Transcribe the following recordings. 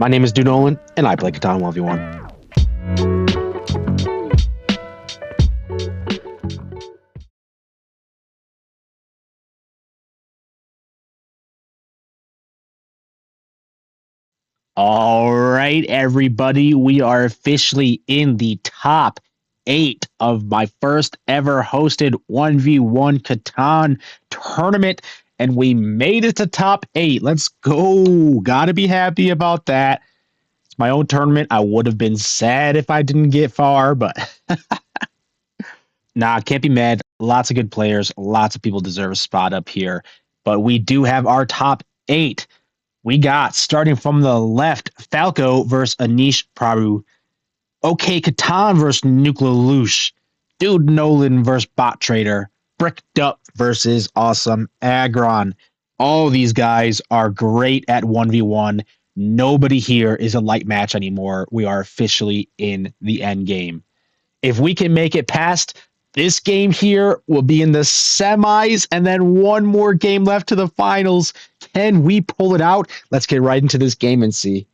My name is DudeNolann, and I play Catan 1v1. All right, everybody, we are officially in the top 8 of my first ever hosted 1v1 Catan tournament, and we made it to top 8. Let's go. Gotta be happy about that. It's my own tournament. I would have been sad if I didn't get far, but nah, can't be mad. Lots of good players. Lots of people deserve a spot up here, but we do have our top 8. We got, starting from the left, Falco versus Anish Prabhu. itsOKKCatan versus Nuclear Lush. DudeNolann versus Bot Trader. Bricked Up versus Awesome Agron. All these guys are great at 1v1. Nobody here is a light match anymore. We are officially in the end game. If we can make it past this game here, we'll be in the semis, and then one more game left to the finals. Can we pull it out? Let's get right into this game and see.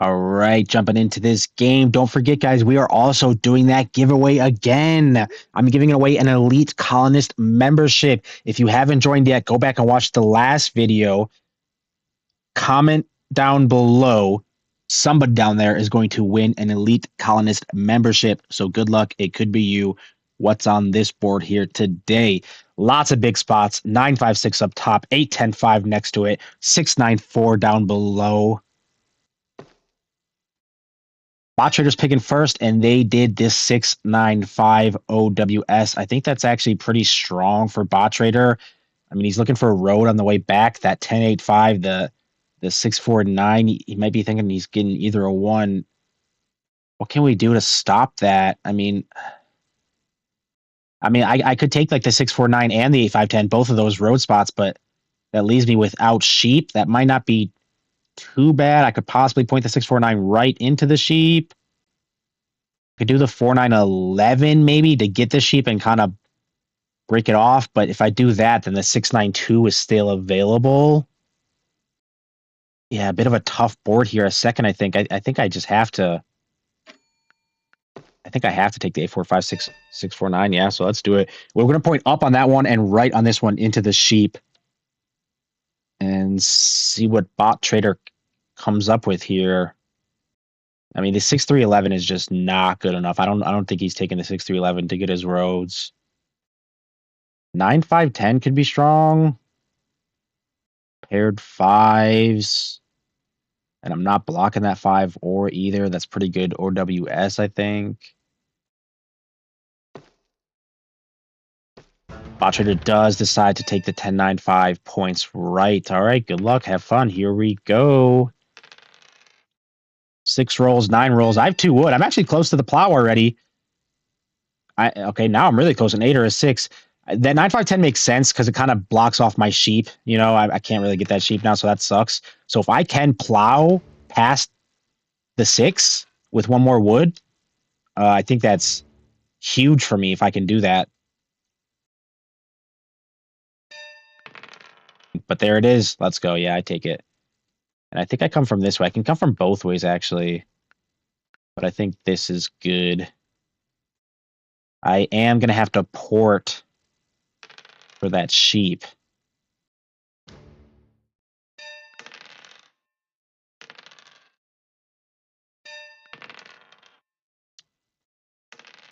All right, jumping into this game. Don't forget, guys, we are also doing that giveaway again. I'm giving away an Elite Colonist membership. If you haven't joined yet, go back and watch the last video. Comment down below. Somebody down there is going to win an Elite Colonist membership. So good luck. It could be you. What's on this board here today? Lots of big spots. 956 up top, 810-5 next to it, 694 down below. Bot Trader's picking first, and they did this 695 OWS. I think that's actually pretty strong for Bot Trader. I mean, he's looking for a road on the way back. That 1085, the 649, he might be thinking he's getting either a 1. What can we do to stop that? I mean, I could take like the 649 and the 8510, both of those road spots, but that leaves me without sheep. That might not be too bad. I could possibly point the 649 right into the sheep. Could do the 4911 maybe to get the sheep and kind of break it off. But if I do that, then the 692 is still available. Yeah, a bit of a tough board here. A second, I think. I think I just have to. I think I have to take the 8456 649. Yeah, so let's do it. We're going to point up on that one and right on this one into the sheep, and see what Bot Trader comes up with here. I mean, the 6311 is just not good enough. I don't think he's taking the 6311 to get his roads. 9510 could be strong. Paired fives. And I'm not blocking that 5 or either. That's pretty good. Or WS, I think. Bot Trader does decide to take the 1095 points right. All right, good luck. Have fun. Here we go. 6 rolls, 9 rolls. I have 2 wood. I'm actually close to the plow already. Okay, now I'm really close. An 8 or a 6. That 9510 makes sense because it kind of blocks off my sheep. You know, I can't really get that sheep now, so that sucks. So if I can plow past the 6 with 1 more wood, I think that's huge for me if I can do that. But there it is. Let's go. Yeah, I take it. And I think I come from this way. I can come from both ways, actually. But I think this is good. I am going to have to port for that sheep.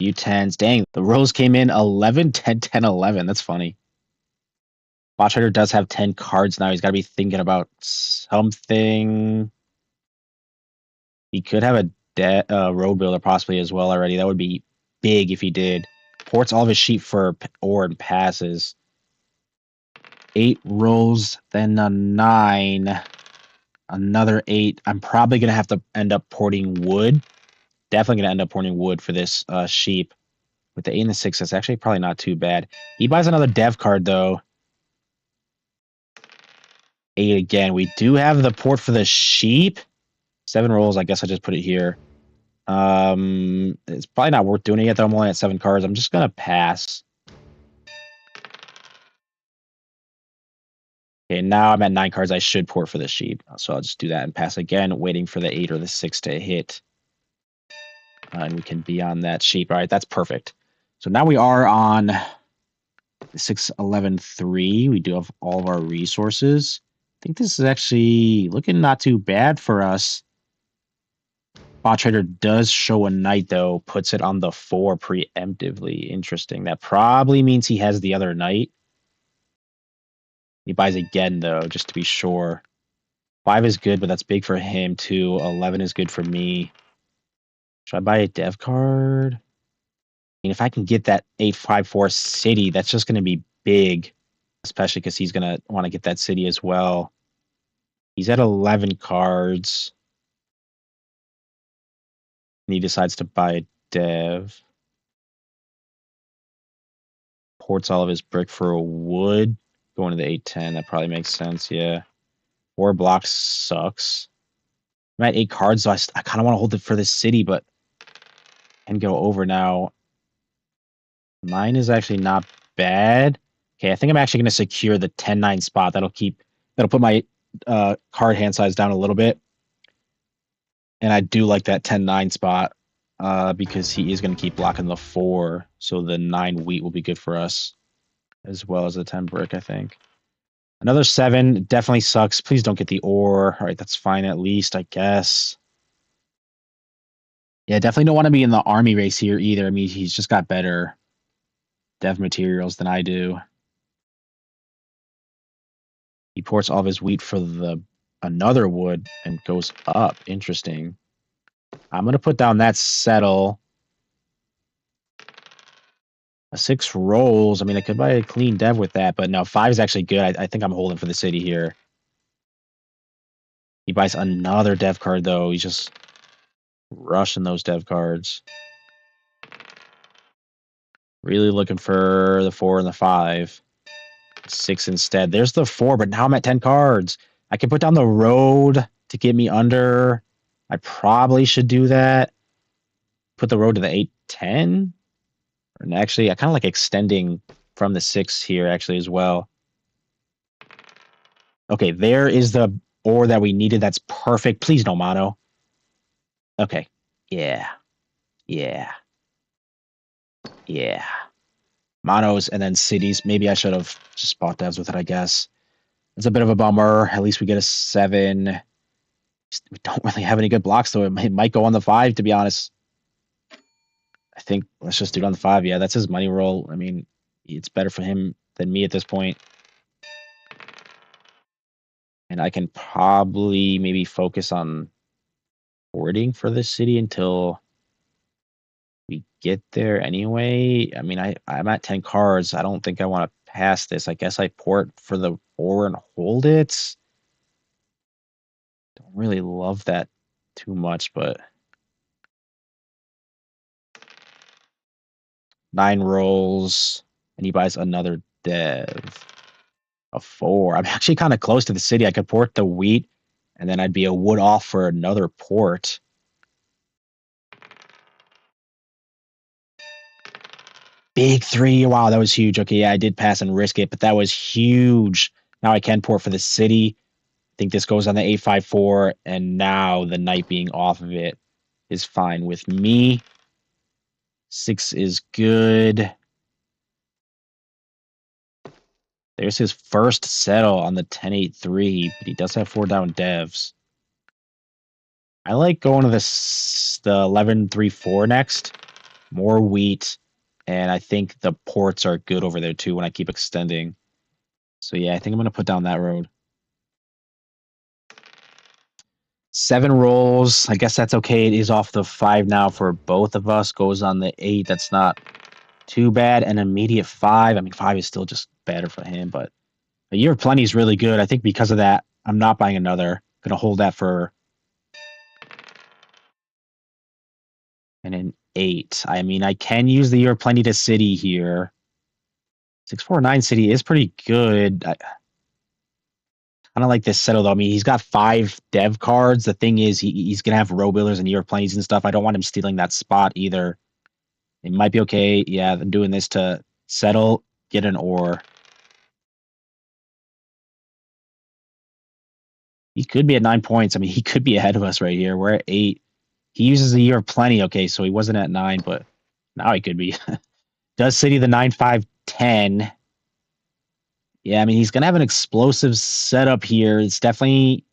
U10s. Dang, the rolls came in 11, 10, 10, 11. That's funny. Bot Trader does have 10 cards now. He's got to be thinking about something. He could have a road builder possibly as well already. That would be big if he did. Ports all of his sheep for ore and passes. 8 rolls, then a 9. Another 8. I'm probably going to have to end up porting wood. Definitely going to end up porting wood for this sheep. With the 8 and the 6, that's actually probably not too bad. He buys another dev card, though. 8 again. We do have the port for the sheep. 7 rolls. I guess I just put it here. It's probably not worth doing it yet, though. I'm only at 7 cards. I'm just going to pass. Okay, now I'm at 9 cards. I should port for the sheep. So I'll just do that and pass again, waiting for the 8 or the 6 to hit. And we can be on that sheep. All right, that's perfect. So now we are on 6-11-3. We do have all of our resources. I think this is actually looking not too bad for us. Bot Trader does show a knight, though, puts it on the 4 preemptively. Interesting. That probably means he has the other knight. He buys again, though, just to be sure. 5 is good, but that's big for him, too. 11 is good for me. Should I buy a dev card? I mean, if I can get that 8-5-4 city, that's just going to be big, especially because he's going to want to get that city as well. He's at 11 cards. And he decides to buy a dev. Ports all of his brick for a wood. Going to the 8-10, that probably makes sense, yeah. 4 blocks sucks. I'm at 8 cards, so I kind of want to hold it for this city, but can go over now. 9 is actually not bad. Okay, I think I'm actually going to secure the 10-9 spot. That'll put my card hand size down a little bit. And I do like that 10-9 spot because he is going to keep blocking the 4. So the 9 wheat will be good for us, as well as the 10 brick, I think. Another 7 definitely sucks. Please don't get the ore. All right, that's fine at least, I guess. Yeah, definitely don't want to be in the army race here either. I mean, he's just got better dev materials than I do. He ports all of his wheat for another wood and goes up. Interesting. I'm going to put down that settle. A 6 rolls. I mean, I could buy a clean dev with that, but no, 5 is actually good. I think I'm holding for the city here. He buys another dev card, though. He's just rushing those dev cards. Really looking for the 4 and the 5. 6 instead. There's the 4, but now I'm at 10 cards. I can put down the road to get me under. I probably should do that. Put the road to the 8-10. And actually, I kind of like extending from the 6 here, actually, as well. Okay, there is the ore that we needed. That's perfect. Please no mono. Okay. Yeah. Yeah. Yeah. Monos and then cities. Maybe I should have just bought devs with it, I guess. It's a bit of a bummer. At least we get a 7. We don't really have any good blocks, though. It might go on the 5, to be honest. I think let's just do it on the 5. Yeah, that's his money roll. I mean, it's better for him than me at this point. And I can probably maybe focus on boarding for this city until we get there anyway. I mean, I'm at 10 cards. I don't think I want to pass this. I guess I port for the 4 and hold it. Don't really love that too much, but 9 rolls, and he buys another dev. A 4. I'm actually kind of close to the city. I could port the wheat, and then I'd be a wood off for another port. Big 3. Wow, that was huge. Okay, yeah, I did pass and risk it, but that was huge. Now I can port for the city. I think this goes on the 8-5-4, and now the knight being off of it is fine with me. 6 is good. There's his first settle on the 10-8-3, but he does have 4 down devs. I like going to the 11-3-4 next. More wheat, and I think the ports are good over there too when I keep extending. So yeah, I think I'm going to put down that road. 7 rolls. I guess that's okay. It is off the 5 now for both of us. Goes on the 8. That's not too bad. An immediate 5. I mean, 5 is still just better for him, but a year of plenty is really good. I think because of that, I'm not buying another. Going to hold that for an 8. I mean, I can use the year of plenty to city here. 6-4-9 city is pretty good. I don't like this settle though. I mean, he's got 5 dev cards. The thing is, he's gonna have row builders and year of plenties and stuff. I don't want him stealing that spot either. It might be okay. Yeah, I'm doing this to settle, get an ore. He could be at 9 points. I mean, he could be ahead of us right here. We're at 8. He uses a year of plenty. Okay, so he wasn't at 9, but now he could be. Does City the 9-5-10? Yeah, I mean, he's going to have an explosive setup here. It's definitely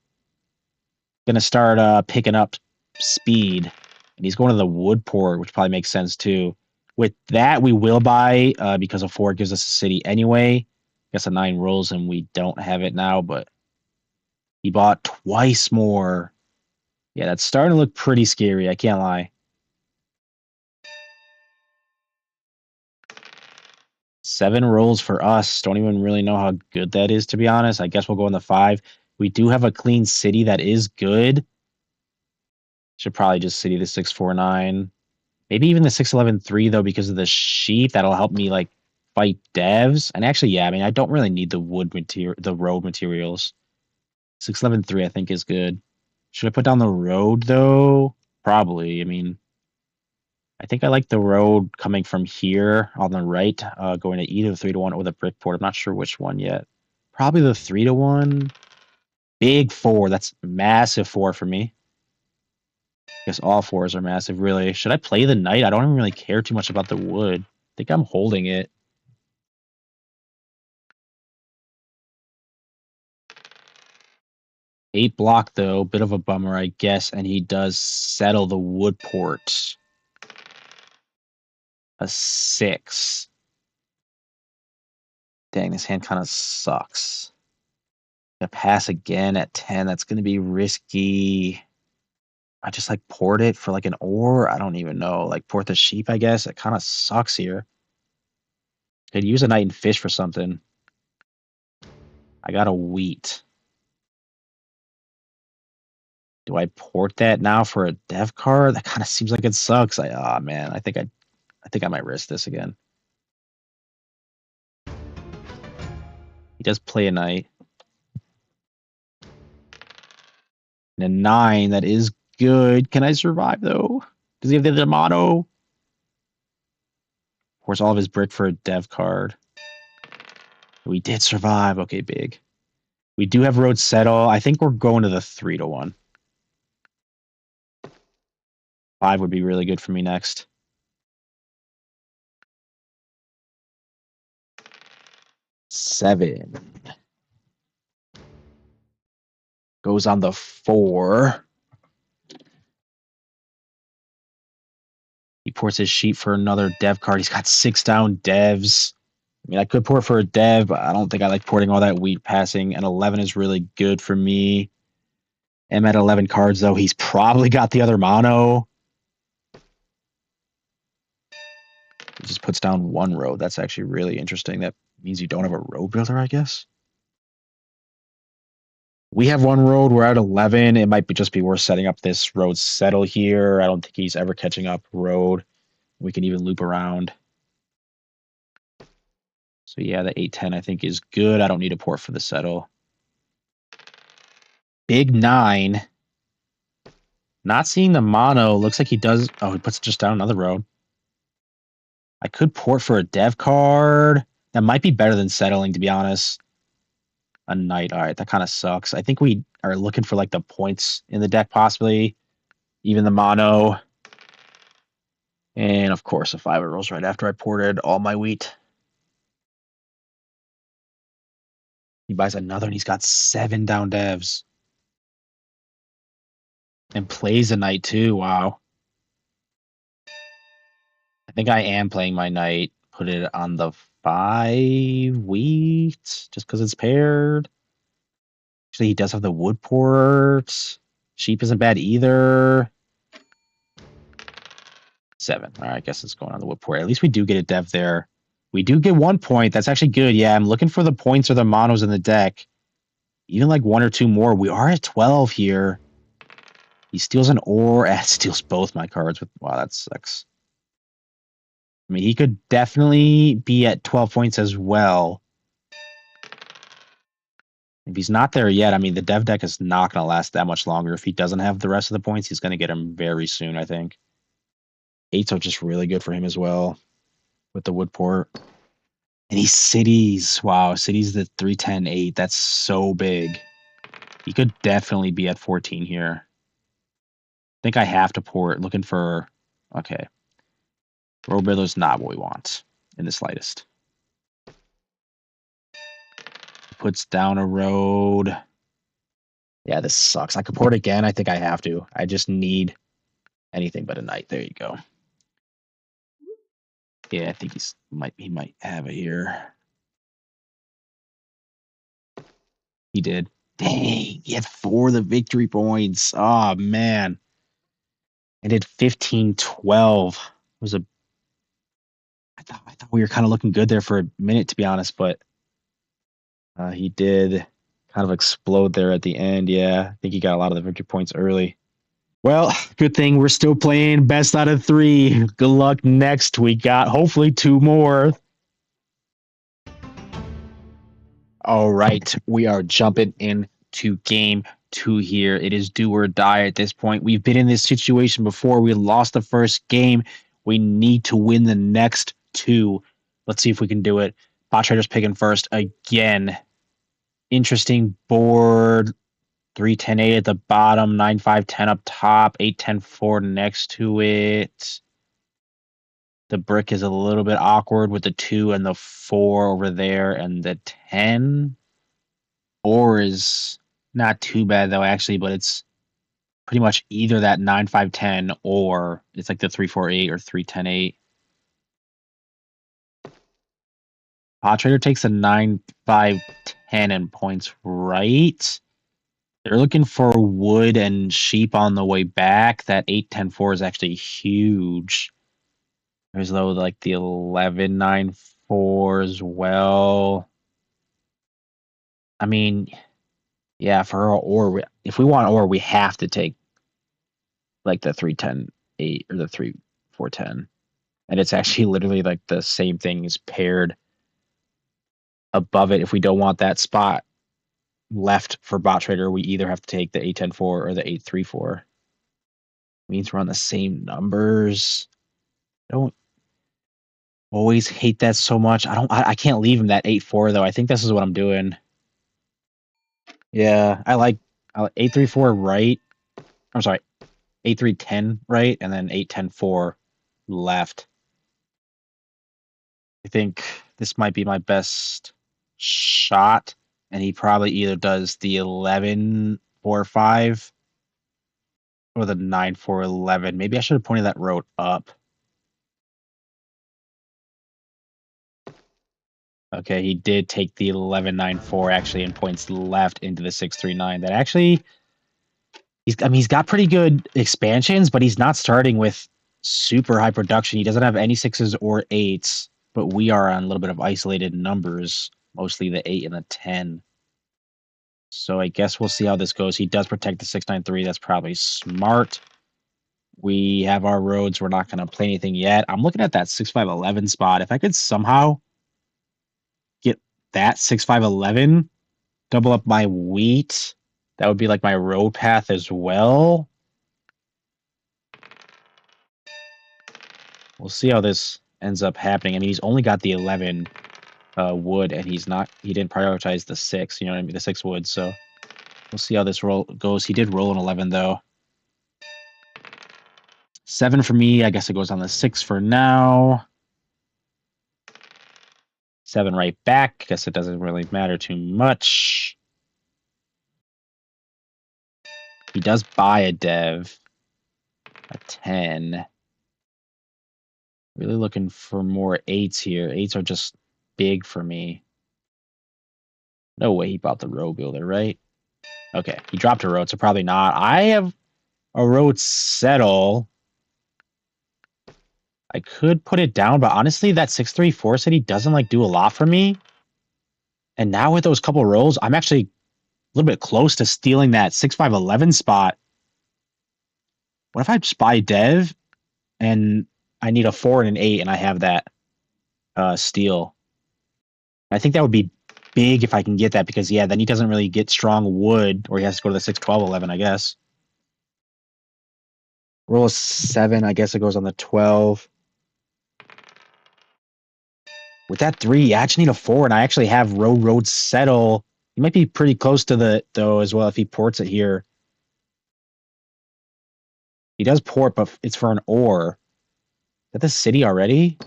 going to start picking up speed. And he's going to the wood port, which probably makes sense too. With that, we will buy because a 4 gives us a city anyway. I guess a 9 rolls and we don't have it now, but he bought twice more. Yeah, that's starting to look pretty scary. I can't lie. 7 rolls for us. Don't even really know how good that is, to be honest. I guess we'll go in the 5. We do have a clean city that is good. Should probably just city the 649. Maybe even the 611-3 though, because of the sheep. That'll help me like fight devs. And actually, yeah, I mean, I don't really need the wood material, the road materials. 611-3 I think is good. Should I put down the road though? Probably. I mean, I think I like the road coming from here on the right, going to either 3-1 or the brick port. I'm not sure which one yet. Probably the 3-1. Big 4. That's massive 4 for me. I guess all 4s are massive, really. Should I play the knight? I don't even really care too much about the wood. I think I'm holding it. 8 block, though. Bit of a bummer, I guess. And he does settle the wood port. A 6. Dang, this hand kind of sucks. A pass again at 10. That's going to be risky. I just like port it for like an ore. I don't even know. Like port the sheep, I guess. It kind of sucks here. Could use a knight and fish for something. I got a wheat. Do I port that now for a dev card? That kind of seems like it sucks. Man, I think I might risk this again. He does play a knight. And a 9, that is good. Can I survive though? Does he have the other mono? Of course, all of his brick for a dev card. We did survive. Okay, big. We do have road settle. I think we're going to the 3-1. 5 would be really good for me next. 7. Goes on the 4. He ports his sheep for another dev card. He's got 6 down devs. I mean, I could port for a dev, but I don't think I like porting all that wheat passing. And 11 is really good for me. I'm at 11 cards, though. He's probably got the other mono. He just puts down 1 road. That's actually really interesting. That means you don't have a road builder, I guess. We have 1 road. We're at 11. It might just be worth setting up this road settle here. I don't think he's ever catching up road. We can even loop around. So yeah, the 8-10 I think is good. I don't need a port for the settle. Big 9. Not seeing the mono. Looks like he does. Oh, he puts just down another road. I could port for a dev card. That might be better than settling, to be honest. A knight. All right, that kind of sucks. I think we are looking for like the points in the deck, possibly. Even the mono. And of course, a 5 rolls right after I ported all my wheat. He buys another and he's got 7 down devs. And plays a knight too. Wow. I think I am playing my knight. Put it on the 5 wheat just because it's paired. Actually, he does have the wood port. Sheep isn't bad either. 7. All right, I guess it's going on the wood port. At least we do get a dev there. We do get 1 point. That's actually good. Yeah, I'm looking for the points or the monos in the deck. Even like 1 or 2 more. We are at 12 here. He steals an ore. Steals both my cards. Wow, that sucks. I mean, he could definitely be at 12 points as well. If he's not there yet, I mean, the dev deck is not going to last that much longer. If he doesn't have the rest of the points, he's going to get them very soon, I think. 8s are just really good for him as well with the wood port. And he cities. Wow, cities the 3-10-8. That's so big. He could definitely be at 14 here. I think I have to port. Looking for... Okay. Road Builder's not what we want in the slightest. Puts down a road. Yeah, this sucks. I could port again. I think I have to. I just need anything but a knight. There you go. Yeah, I think he might have it here. He did. Dang, he had 4 of the victory points. Oh man. I did 15-12. It was a I thought we were kind of looking good there for a minute, to be honest, but he did kind of explode there at the end. Yeah, I think he got a lot of the victory points early. Well, good thing we're still playing best out of 3. Good luck next. We got hopefully 2 more. All right, we are jumping into game 2 here. It is do or die at this point. We've been in this situation before. We lost the first game. We need to win the next 2. Let's see if we can do it. Bot Trader's picking first again. Interesting board. 3-10-8 at the bottom, 9-5-10 up top, 8-10-4 next to it. The brick is a little bit awkward with the 2 and the 4 over there, and the 10. 4 is not too bad though, actually, but it's pretty much either that 9-5-10 or it's like the 3-4-8 or 3-10-8. Pot Trader takes a 9-5-10 and points right. They're looking for wood and sheep on the way back. That 8-10-4 is actually huge. There's though like the 11-9-4 as well. I mean, yeah, for our ore, if we want ore, we have to take like the 3-10-8 or the 3-4-10. And it's actually literally like the same thing is paired above it. If we don't want that spot left for Bot Trader, we either have to take the 8-10-4 or the 8-3-4. Means we're on the same numbers. I don't always hate that so much. I can't leave him that 8-4 though. I think this is what I'm doing. Yeah, I like 8-3-4 right. I'm sorry, 8-3-10 right, and then 8-10-4 left. I think this might be my best shot, and he probably either does the 11-4-5 or the 9-4-11. Maybe I should have pointed that road up. Okay, he did take the 11-9-4 actually and points left into the 6-3-9. That actually, he's got pretty good expansions, but he's not starting with super high production. He doesn't have any 6s or 8s, but we are on a little bit of isolated numbers, mostly the 8 and the 10. So I guess we'll see how this goes. He does protect the 6-9-3. That's probably smart. We have our roads. We're not going to play anything yet. I'm looking at that 6-5-11 spot. If I could somehow get that 6-5-11, double up my wheat, that would be like my road path as well. We'll see how this ends up happening. I mean, he's only got the 11 wood, and he didn't prioritize the 6, you know what I mean, the 6 wood, so we'll see how this roll goes. He did roll an 11, though. 7 for me. I guess it goes on the 6 for now. 7 right back. Guess it doesn't really matter too much. He does buy a dev. A 10. Really looking for more 8s here. 8s are just big for me. No way he bought the road builder, right? Okay, he dropped a road, so probably not. I have a road settle. I could put it down, but honestly, that 6-3-4 city doesn't like do a lot for me. And now with those couple rolls, I'm actually a little bit close to stealing that 6-5-11 spot. What if I just buy dev and I need a 4 and an 8 and I have that steal? I think that would be big if I can get that because, yeah, then he doesn't really get strong wood or he has to go to the 6-12-11, I guess. Roll a 7, I guess it goes on the 12. With that 3, I actually need a 4, and I actually have road settle. He might be pretty close to the though as well if he ports it here. He does port, but it's for an ore. Is that the city already?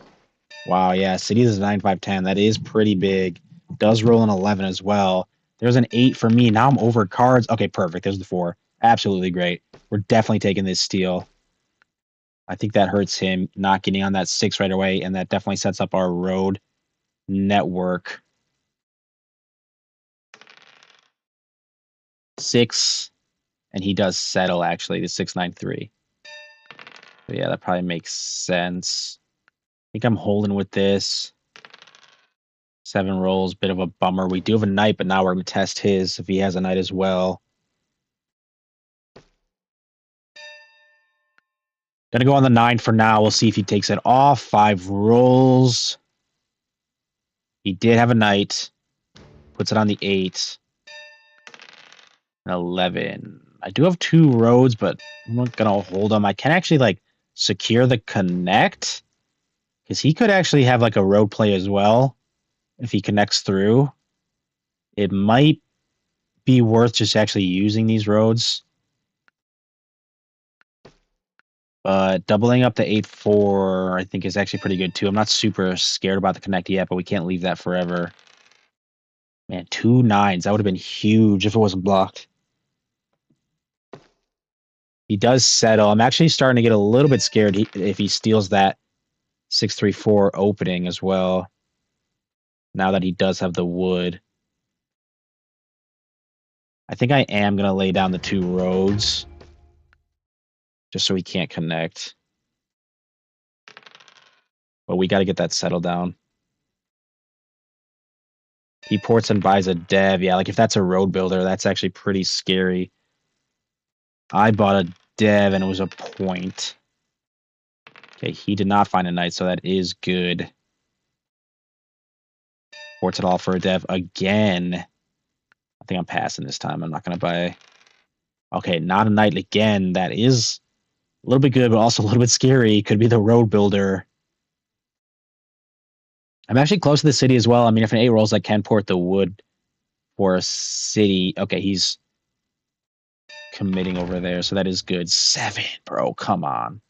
Wow, yeah, city is 9-5-10. That is pretty big. Does roll an 11 as well. There's an 8 for me. Now I'm over cards. Okay, perfect. There's the 4. Absolutely great. We're definitely taking this steal. I think that hurts him not getting on that 6 right away, and that definitely sets up our road network. 6, and he does settle, actually, the 6-9-3. So yeah, that probably makes sense. I think I'm holding with this. 7 rolls, bit of a bummer. We do have a knight, but now we're going to test his if he has a knight as well. Gonna go on the 9 for now. We'll see if he takes it off. 5 rolls. He did have a knight. Puts it on the 8. 11. I do have 2 roads, but I'm not gonna hold them. I can actually like secure the connect because he could actually have like a road play as well if he connects through. It might be worth just actually using these roads. But doubling up the 8-4, I think, is actually pretty good too. I'm not super scared about the connect yet, but we can't leave that forever. Man, 2 9s. That would have been huge if it wasn't blocked. He does settle. I'm actually starting to get a little bit scared if he steals that 6-3-4 opening as well. Now that he does have the wood. I think I am going to lay down the 2 roads. Just so he can't connect. But we got to get that settled down. He ports and buys a dev. Yeah, like if that's a road builder, that's actually pretty scary. I bought a dev and it was a point. Okay, he did not find a knight, so that is good. Ports it all for a dev again. I think I'm passing this time. I'm not going to buy. Okay, not a knight again. That is a little bit good, but also a little bit scary. Could be the road builder. I'm actually close to the city as well. I mean, if an 8 rolls, I can port the wood for a city. Okay, he's committing over there, so that is good. 7, bro. Come on.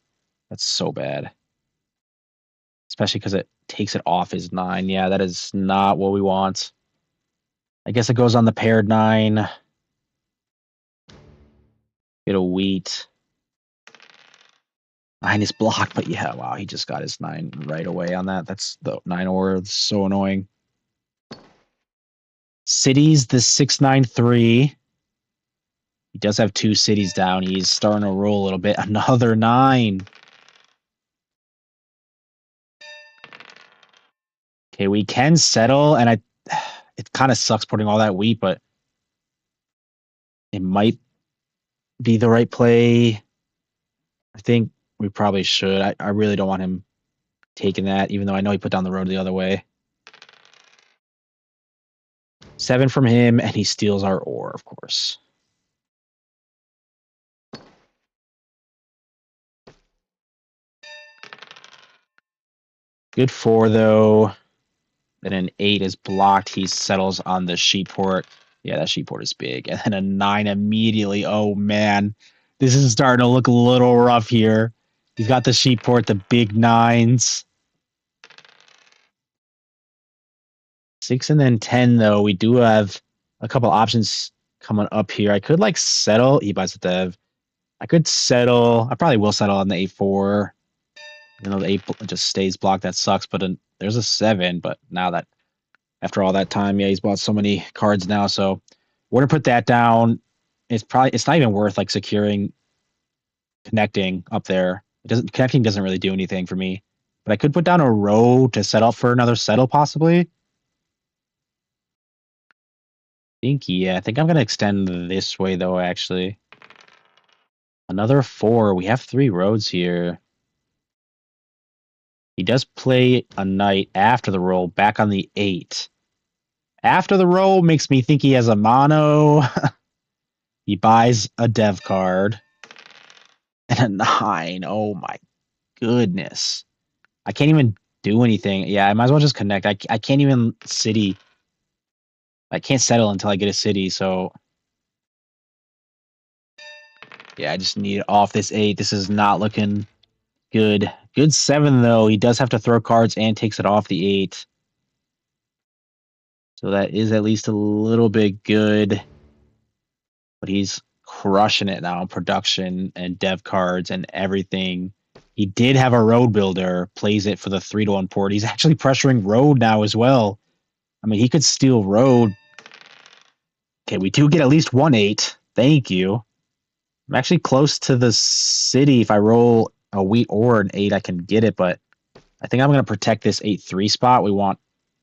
That's so bad. Especially because it takes it off his 9. Yeah, that is not what we want. I guess it goes on the paired 9. Get a wheat. 9 is blocked, but yeah, wow, he just got his 9 right away on that. That's the 9 ore. It's so annoying. Cities, the 6-9-3. He does have 2 cities down. He's starting to roll a little bit. Another 9. Okay, we can settle, and it kind of sucks putting all that wheat, but it might be the right play. I think we probably should. I really don't want him taking that, even though I know he put down the road the other way. 7 from him, and he steals our ore, of course. Good 4, though. Then an 8 is blocked. He settles on the sheep port. Yeah, that sheep port is big. And then a 9 immediately. Oh, man. This is starting to look a little rough here. He's got the sheep port, the big 9s. 6 and then 10, though. We do have a couple options coming up here. I could, like, settle. He buys the dev. I could settle. I probably will settle on the 8-4. You know, the 8 just stays blocked. That sucks. But there's a 7. But now that, after all that time, yeah, he's bought so many cards now. So we're going to put that down. It's not even worth, like, securing, connecting up there. Connecting doesn't really do anything for me. But I could put down a row to set up for another settle, possibly. Yeah, I think I'm going to extend this way, though, actually. Another 4. We have 3 roads here. He does play a knight after the roll, back on the 8. After the roll makes me think he has a mono. He buys a dev card. And a 9. Oh, my goodness. I can't even do anything. Yeah, I might as well just connect. I can't even city. I can't settle until I get a city, so yeah, I just need it off this 8. This is not looking good. Good 7, though. He does have to throw cards and takes it off the 8. So that is at least a little bit good. But he's crushing it now in production and dev cards and everything. He did have a road builder, plays it for the 3-1 port. He's actually pressuring road now as well. I mean, he could steal road. Okay, we do get at least 1-8. Thank you. I'm actually close to the city. If I roll a wheat or an 8, I can get it, but I think I'm going to protect this 8-3 spot. We want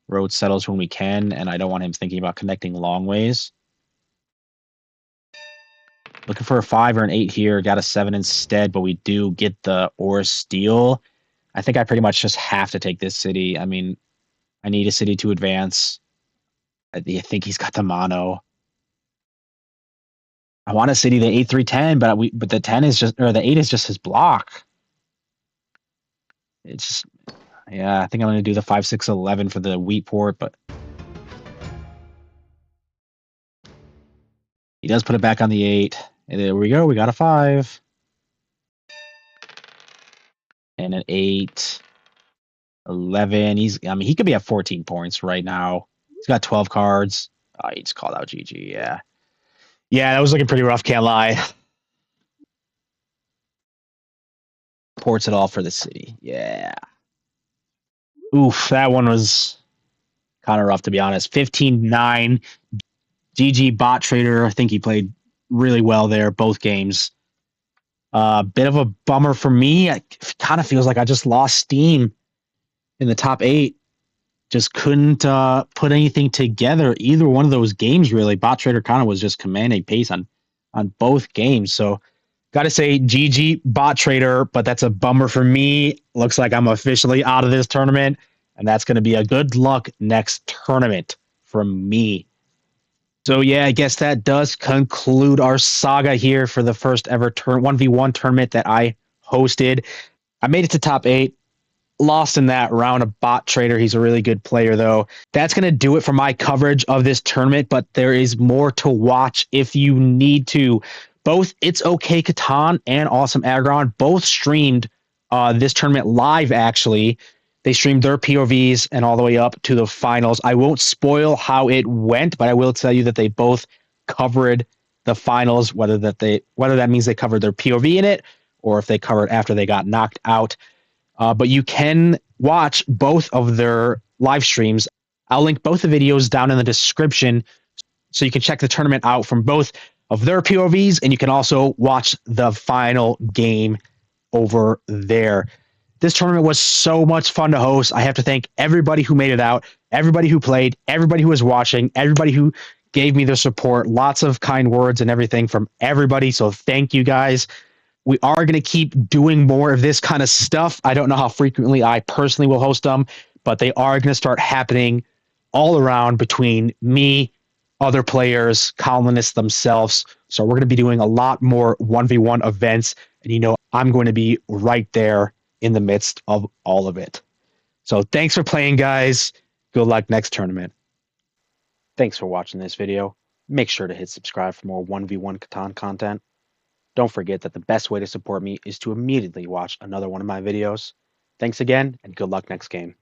road settles when we can, and I don't want him thinking about connecting long ways. Looking for a 5 or an 8 here. Got a 7 instead, but we do get the ore steal. I think I pretty much just have to take this city. I mean, I need a city to advance. I think he's got the mono. I want a city the 8-3-10, but the 10 is just, or the 8 is just his block. It's just, yeah, I think I'm going to do the 5-6-11 for the wheat port, but he does put it back on the 8. And there we go. We got a 5. And an 8. 11. I mean, he could be at 14 points right now. He's got 12 cards. Oh, he just called out GG. Yeah. Yeah, that was looking pretty rough. Can't lie. Ports it all for the city. Yeah. Oof, that one was kind of rough, to be honest. 15-9. GG bot trader. I think he played really well there, both games. Bit of a bummer for me. It kind of feels like I just lost steam in the top 8. Just couldn't put anything together either one of those games, really. Bot trader kind of was just commanding pace on both games. So got to say GG bot trader, but that's a bummer for me. Looks like I'm officially out of this tournament, and that's going to be a good luck next tournament from me. So yeah, I guess that does conclude our saga here for the first ever 1v1 tournament that I hosted. I made it to top 8. Lost in that round of bot trader. He's a really good player, though. That's going to do it for my coverage of this tournament, but there is more to watch if you need to. Both itsOKKCatan and Awesome Aggrons both streamed this tournament live, actually. They streamed their POVs and all the way up to the finals. I won't spoil how it went, but I will tell you that they both covered the finals, whether that means they covered their POV in it or if they covered after they got knocked out. But you can watch both of their live streams. I'll link both the videos down in the description so you can check the tournament out from both of their POVs, and you can also watch the final game over there. This tournament was so much fun to host. I have to thank everybody who made it out, everybody who played, everybody who was watching, everybody who gave me their support. Lots of kind words and everything from everybody. So thank you guys. We are going to keep doing more of this kind of stuff. I don't know how frequently I personally will host them, but they are going to start happening all around between me, other players, colonists themselves. So we're going to be doing a lot more 1v1 events. And, I'm going to be right there in the midst of all of it. So thanks for playing, guys. Good luck next tournament. Thanks for watching this video. Make sure to hit subscribe for more 1v1 Catan content. Don't forget that the best way to support me is to immediately watch another one of my videos. Thanks again, and good luck next game.